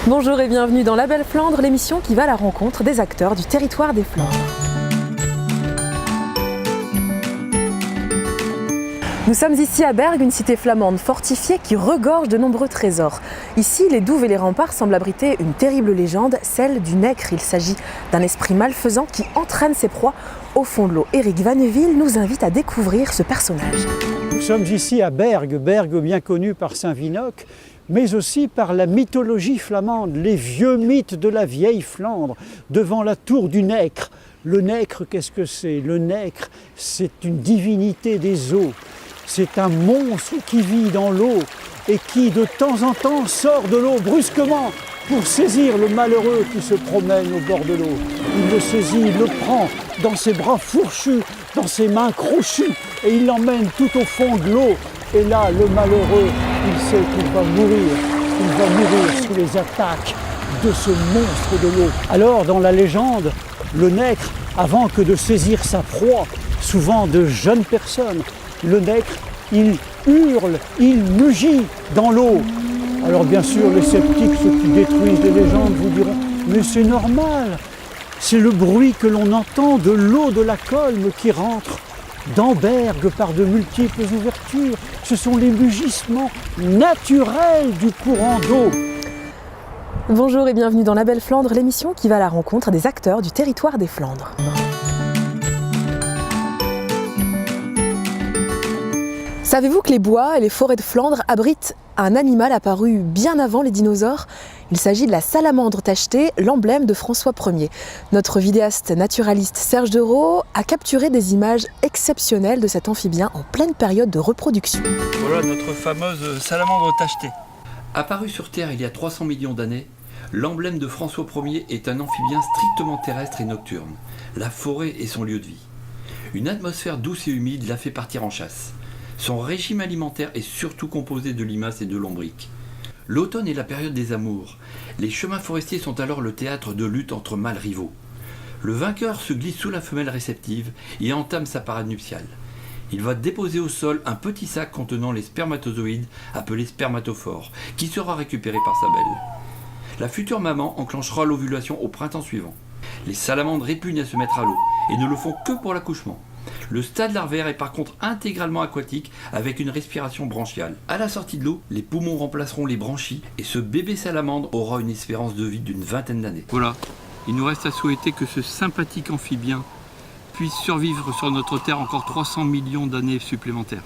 Bonjour et bienvenue dans La Belle Flandre, l'émission qui va à la rencontre des acteurs du territoire des Flandres. Nous sommes ici à Bergues, une cité flamande fortifiée qui regorge de nombreux trésors. Ici, les douves et les remparts semblent abriter une terrible légende, celle du nègre. Il s'agit d'un esprit malfaisant qui entraîne ses proies au fond de l'eau. Éric Vanneville nous invite à découvrir ce personnage. Nous sommes ici à Bergues, Bergues bien connue par Saint-Vinoc, mais aussi par la mythologie flamande, les vieux mythes de la vieille Flandre, devant la tour du nègre. Le nègre, qu'est-ce que c'est? Le nègre, c'est une divinité des eaux. C'est un monstre qui vit dans l'eau et qui, de temps en temps, sort de l'eau brusquement pour saisir le malheureux qui se promène au bord de l'eau. Il le saisit, il le prend dans ses bras fourchus, dans ses mains crochues, et il l'emmène tout au fond de l'eau. Et là, le malheureux, il sait qu'il va mourir. Il va mourir sous les attaques de ce monstre de l'eau. Alors, dans la légende, le nègre, avant que de saisir sa proie, souvent de jeunes personnes, le nègre, il hurle, il mugit dans l'eau. Alors bien sûr, les sceptiques, ceux qui détruisent les légendes, vous diront « Mais c'est normal, c'est le bruit que l'on entend de l'eau de la Colme qui rentre dans Bergues par de multiples ouvertures. Ce sont les mugissements naturels du courant d'eau. » Bonjour et bienvenue dans La Belle Flandre, l'émission qui va à la rencontre des acteurs du territoire des Flandres. Savez-vous que les bois et les forêts de Flandre abritent un animal apparu bien avant les dinosaures? Il s'agit de la salamandre tachetée, l'emblème de François Ier. Notre vidéaste naturaliste Serge Dereau a capturé des images exceptionnelles de cet amphibien en pleine période de reproduction. Voilà notre fameuse salamandre tachetée. Apparu sur Terre il y a 300 millions d'années, l'emblème de François Ier est un amphibien strictement terrestre et nocturne. La forêt est son lieu de vie. Une atmosphère douce et humide l'a fait partir en chasse. Son régime alimentaire est surtout composé de limaces et de lombriques. L'automne est la période des amours. Les chemins forestiers sont alors le théâtre de lutte entre mâles rivaux. Le vainqueur se glisse sous la femelle réceptive et entame sa parade nuptiale. Il va déposer au sol un petit sac contenant les spermatozoïdes appelés spermatophores, qui sera récupéré par sa belle. La future maman enclenchera l'ovulation au printemps suivant. Les salamandres répugnent à se mettre à l'eau et ne le font que pour l'accouchement. Le stade larvaire est par contre intégralement aquatique avec une respiration branchiale. À la sortie de l'eau, les poumons remplaceront les branchies et ce bébé salamandre aura une espérance de vie d'une vingtaine d'années. Voilà, il nous reste à souhaiter que ce sympathique amphibien puisse survivre sur notre Terre encore 300 millions d'années supplémentaires.